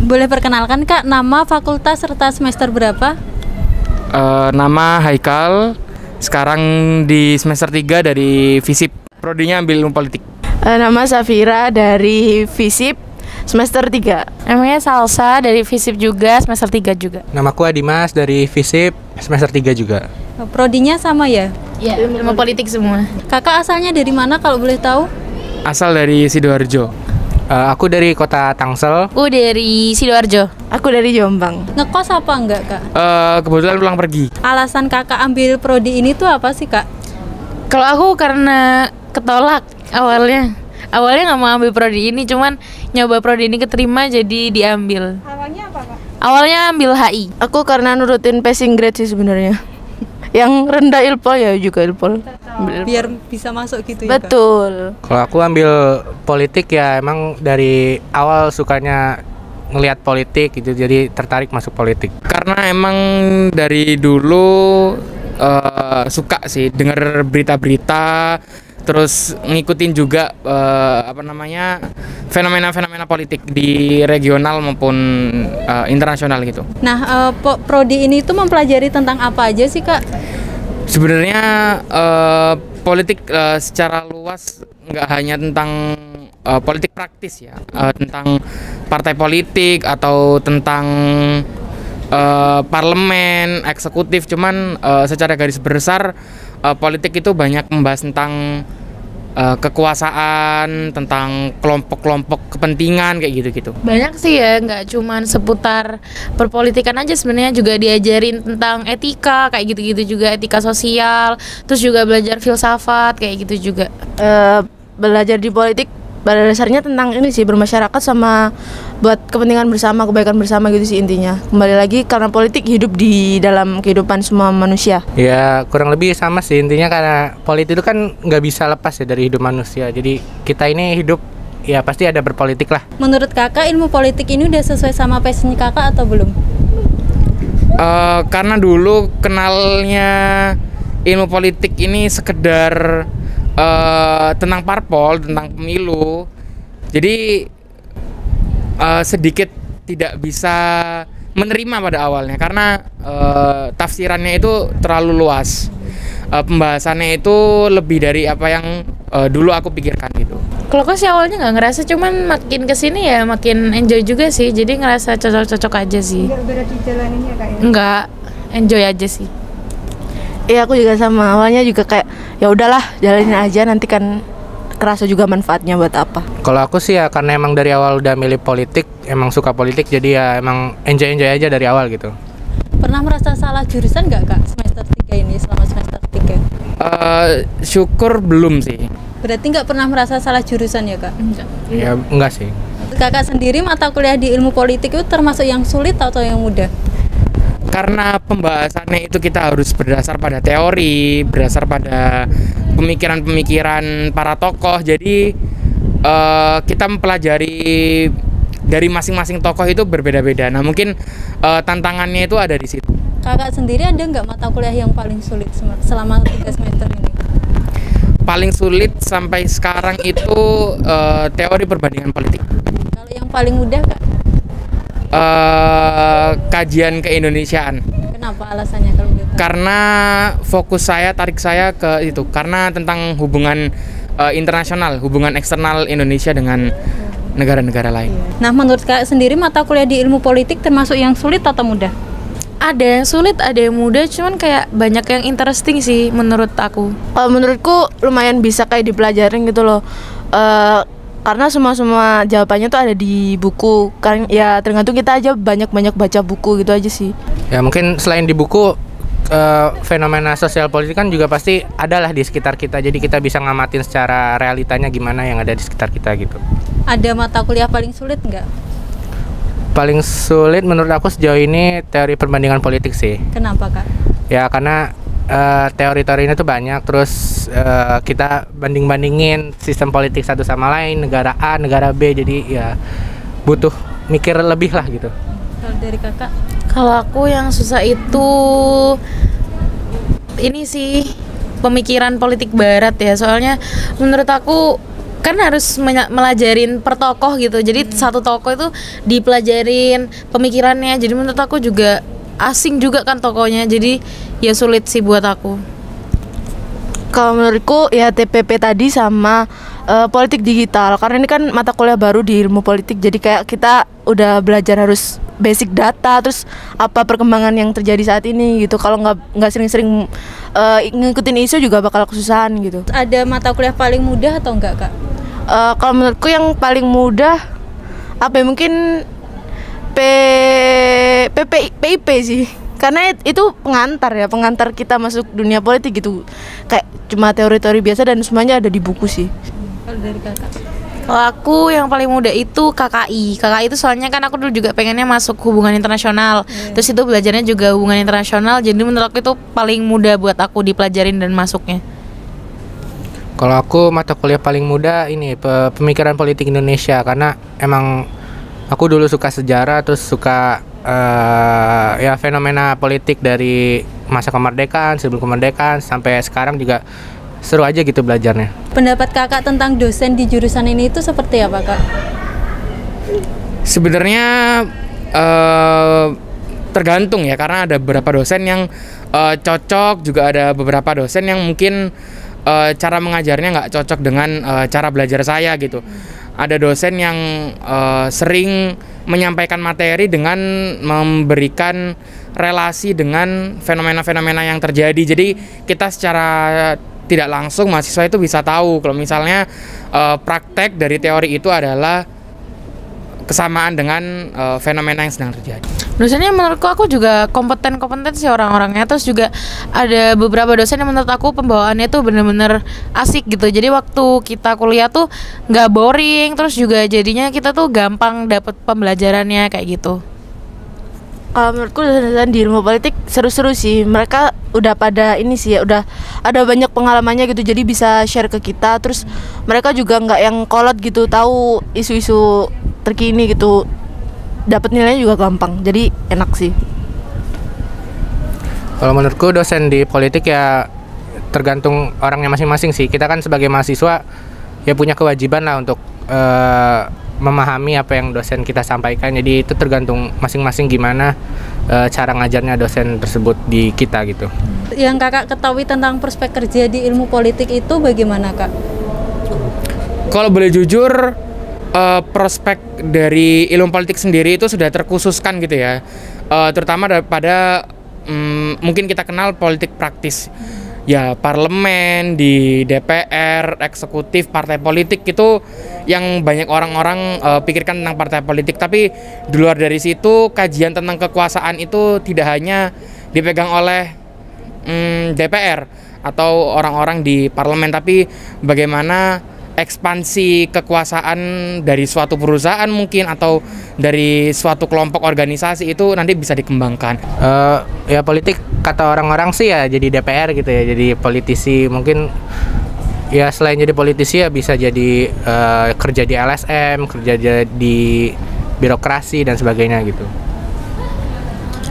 Boleh perkenalkan Kak, nama, fakultas, serta semester berapa? Nama Haikal, sekarang di semester 3 dari FISIP. Prodinya ambil ilmu politik. Nama Safira dari FISIP semester 3. Namanya Salsa dari FISIP juga, semester 3 juga. Namaku Adimas dari FISIP semester 3 juga. Prodinya sama ya? Iya, ilmu politik semua. Kakak asalnya dari mana kalau boleh tahu? Asal dari Sidoarjo. Aku dari kota Tangsel. Aku dari Sidoarjo. Aku dari Jombang. Ngekos apa enggak Kak? Kebetulan pulang pergi. Alasan Kakak ambil prodi ini tuh apa sih Kak? Kalau aku karena ketolak awalnya nggak mau ambil prodi ini, cuman nyoba prodi ini keterima jadi diambil. Awalnya apa Kak? Awalnya ambil HI. Aku karena nurutin passing grade sih sebenarnya. Yang rendah Ilpol ya juga Ilpol. Biar bisa masuk gitu ya Kak? Betul. Kalau aku ambil politik ya emang dari awal sukanya ngelihat politik gitu, jadi tertarik masuk politik. Karena emang dari dulu suka sih denger berita-berita, terus ngikutin juga fenomena-fenomena politik di regional maupun internasional gitu. Nah, prodi ini tuh mempelajari tentang apa aja sih Kak? Sebenarnya politik secara luas nggak hanya tentang politik praktis ya, tentang partai politik atau tentang parlemen, eksekutif. Cuman secara garis besar politik itu banyak membahas tentang kekuasaan, tentang kelompok-kelompok kepentingan kayak gitu-gitu. Banyak sih ya, nggak cuman seputar perpolitikan aja, sebenarnya juga diajarin tentang etika kayak gitu-gitu juga, etika sosial, terus juga belajar filsafat kayak gitu juga. Belajar di politik pada dasarnya tentang ini sih, bermasyarakat sama buat kepentingan bersama, kebaikan bersama gitu sih intinya. Kembali lagi karena politik hidup di dalam kehidupan semua manusia. Ya kurang lebih sama sih intinya, karena politik itu kan nggak bisa lepas ya dari hidup manusia. Jadi kita ini hidup ya pasti ada berpolitik lah. Menurut Kakak ilmu politik ini udah sesuai sama passion Kakak atau belum? Karena dulu kenalnya ilmu politik ini sekedar tentang parpol, tentang pemilu, jadi sedikit tidak bisa menerima pada awalnya karena tafsirannya itu terlalu luas, pembahasannya itu lebih dari apa yang dulu aku pikirkan gitu. Kalau aku sih awalnya nggak ngerasa, cuman makin kesini ya makin enjoy juga sih, jadi ngerasa cocok-cocok aja sih. Nggak berat dijalanin ya Kak ya? Nggak, enjoy aja sih. Iya, aku juga sama. Awalnya juga kayak ya udahlah jalanin aja, nanti kan kerasa juga manfaatnya buat apa. Kalau aku sih ya karena emang dari awal udah milih politik, emang suka politik, jadi ya emang enjoy aja dari awal gitu. Pernah merasa salah jurusan nggak Kak semester 3 ini, selama semester 3? Syukur belum sih. Berarti nggak pernah merasa salah jurusan ya Kak? Ya enggak sih. Kakak sendiri mata kuliah di ilmu politik itu termasuk yang sulit atau yang mudah? Karena pembahasannya itu kita harus berdasar pada teori, berdasar pada pemikiran-pemikiran para tokoh. Jadi kita mempelajari dari masing-masing tokoh itu berbeda-beda. Nah mungkin tantangannya itu ada di situ. Kakak sendiri ada nggak mata kuliah yang paling sulit selama 3 semester ini? Paling sulit sampai sekarang itu teori perbandingan politik. Kalau yang paling mudah Kak? Kajian keindonesiaan. Kenapa alasannya kalau boleh tahu? Karena fokus saya, tarik saya ke itu, karena tentang hubungan internasional, hubungan eksternal Indonesia dengan negara-negara lain. Nah, menurut Kak sendiri mata kuliah di ilmu politik termasuk yang sulit atau mudah? Ada yang sulit, ada yang mudah, cuman kayak banyak yang interesting sih menurut aku. Kalau menurutku lumayan bisa kayak dipelajarin gitu loh. Karena semua jawabannya tuh ada di buku. Kan ya tergantung kita aja banyak baca buku gitu aja sih. Ya mungkin selain di buku, fenomena sosial politik kan juga pasti ada lah di sekitar kita. Jadi kita bisa ngamatin secara realitanya gimana yang ada di sekitar kita gitu. Ada mata kuliah paling sulit nggak? Paling sulit menurut aku sejauh ini teori perbandingan politik sih. Kenapa Kak? Ya karena teori-teorinya tuh banyak, terus kita banding-bandingin sistem politik satu sama lain, negara A, negara B, jadi ya butuh mikir lebih lah gitu. Kalau dari Kakak? Kalau aku yang susah itu ini sih pemikiran politik barat ya, soalnya menurut aku kan harus melajarin per tokoh gitu. Jadi satu tokoh itu dipelajarin pemikirannya. Jadi menurut aku juga asing juga kan tokohnya. Jadi ya sulit sih buat aku. Kalau menurutku ya TPP tadi sama politik digital, karena ini kan mata kuliah baru di ilmu politik. Jadi kayak kita udah belajar harus basic data, terus apa perkembangan yang terjadi saat ini gitu. Kalau nggak sering-sering ngikutin isu juga bakal kesusahan gitu. Ada mata kuliah paling mudah atau enggak Kak? Kalau menurutku yang paling mudah apa ya, mungkin PIP sih, karena itu pengantar kita masuk dunia politik gitu. Kayak cuma teori-teori biasa dan semuanya ada di buku sih. Kalau dari Kakak? Kalau aku yang paling mudah itu KKI. KKI itu soalnya kan aku dulu juga pengennya masuk hubungan internasional. Terus itu belajarnya juga hubungan internasional. Jadi menurut aku itu paling mudah buat aku dipelajarin dan masuknya. Kalau aku mata kuliah paling mudah ini pemikiran politik Indonesia, karena emang aku dulu suka sejarah, terus suka ya fenomena politik dari masa kemerdekaan, sebelum kemerdekaan sampai sekarang juga seru aja gitu belajarnya. Pendapat Kakak tentang dosen di jurusan ini itu seperti apa Kak? Sebenarnya tergantung ya, karena ada beberapa dosen yang cocok, juga ada beberapa dosen yang mungkin cara mengajarnya nggak cocok dengan cara belajar saya gitu. Ada dosen yang sering menyampaikan materi dengan memberikan relasi dengan fenomena-fenomena yang terjadi. Jadi kita secara tidak langsung mahasiswa itu bisa tahu kalau misalnya praktek dari teori itu adalah kesamaan dengan fenomena yang sedang terjadi. Dosennya menurutku aku juga kompeten sih orang-orangnya. Terus juga ada beberapa dosen yang menurut aku pembawaannya tuh bener-bener asik gitu. Jadi waktu kita kuliah tuh nggak boring. Terus juga jadinya kita tuh gampang dapet pembelajarannya kayak gitu. Kalau menurutku dosen di ilmu politik seru-seru sih. Mereka udah pada ini sih ya, udah ada banyak pengalamannya gitu. Jadi bisa share ke kita. Terus mereka juga nggak yang kolot gitu, tahu isu-isu terkini gitu. Dapat nilainya juga gampang, jadi enak sih. Kalau menurutku dosen di politik ya tergantung orangnya masing-masing sih. Kita kan sebagai mahasiswa ya punya kewajiban lah untuk memahami apa yang dosen kita sampaikan. Jadi itu tergantung masing-masing gimana cara ngajarnya dosen tersebut di kita gitu. Yang Kakak ketahui tentang prospek kerja di ilmu politik itu bagaimana Kak? Kalau boleh jujur, prospek dari ilmu politik sendiri itu sudah terkhususkan gitu ya, terutama daripada mungkin kita kenal politik praktis ya, parlemen, di DPR, eksekutif, partai politik itu yang banyak orang-orang pikirkan tentang partai politik. Tapi di luar dari situ, kajian tentang kekuasaan itu tidak hanya dipegang oleh DPR atau orang-orang di parlemen, tapi bagaimana ekspansi kekuasaan dari suatu perusahaan mungkin atau dari suatu kelompok organisasi itu nanti bisa dikembangkan. Ya politik kata orang-orang sih ya jadi DPR gitu ya, jadi politisi. Mungkin ya selain jadi politisi ya bisa jadi kerja di LSM, kerja di birokrasi dan sebagainya gitu.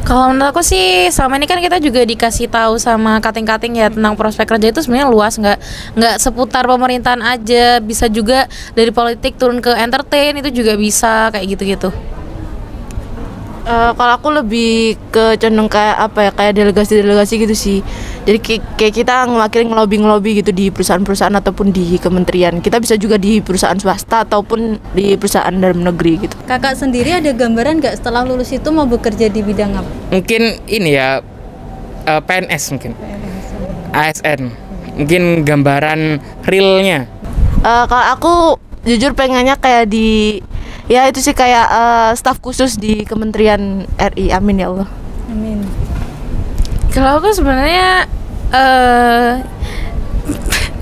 Kalau menurut aku sih selama ini kan kita juga dikasih tahu sama kating-kating ya tentang prospek kerja itu sebenarnya luas, nggak seputar pemerintahan aja, bisa juga dari politik turun ke entertain itu juga bisa kayak gitu-gitu. Kalau aku lebih ke condong kayak apa ya, kayak delegasi gitu sih. Jadi kayak kita ngewakilin ngelobi gitu di perusahaan-perusahaan ataupun di kementerian. Kita bisa juga di perusahaan swasta ataupun di perusahaan dalam negeri gitu. Kakak sendiri ada gambaran nggak setelah lulus itu mau bekerja di bidang apa? Mungkin ini ya, PNS mungkin, ASN, mungkin gambaran realnya. Kalau aku jujur pengennya kayak di, ya itu sih kayak staf khusus di Kementerian RI. Amin ya Allah. Amin. Kalau aku sebenarnya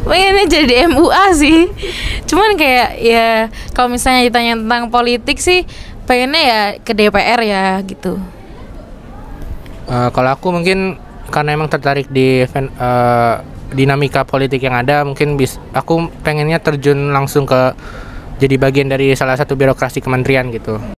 pengennya jadi MUA sih. Cuman kayak ya kalau misalnya ditanya tentang politik sih pengennya ya ke DPR ya gitu. Kalau aku mungkin karena emang tertarik di dinamika politik yang ada, mungkin aku pengennya terjun langsung ke jadi bagian dari salah satu birokrasi kementerian gitu.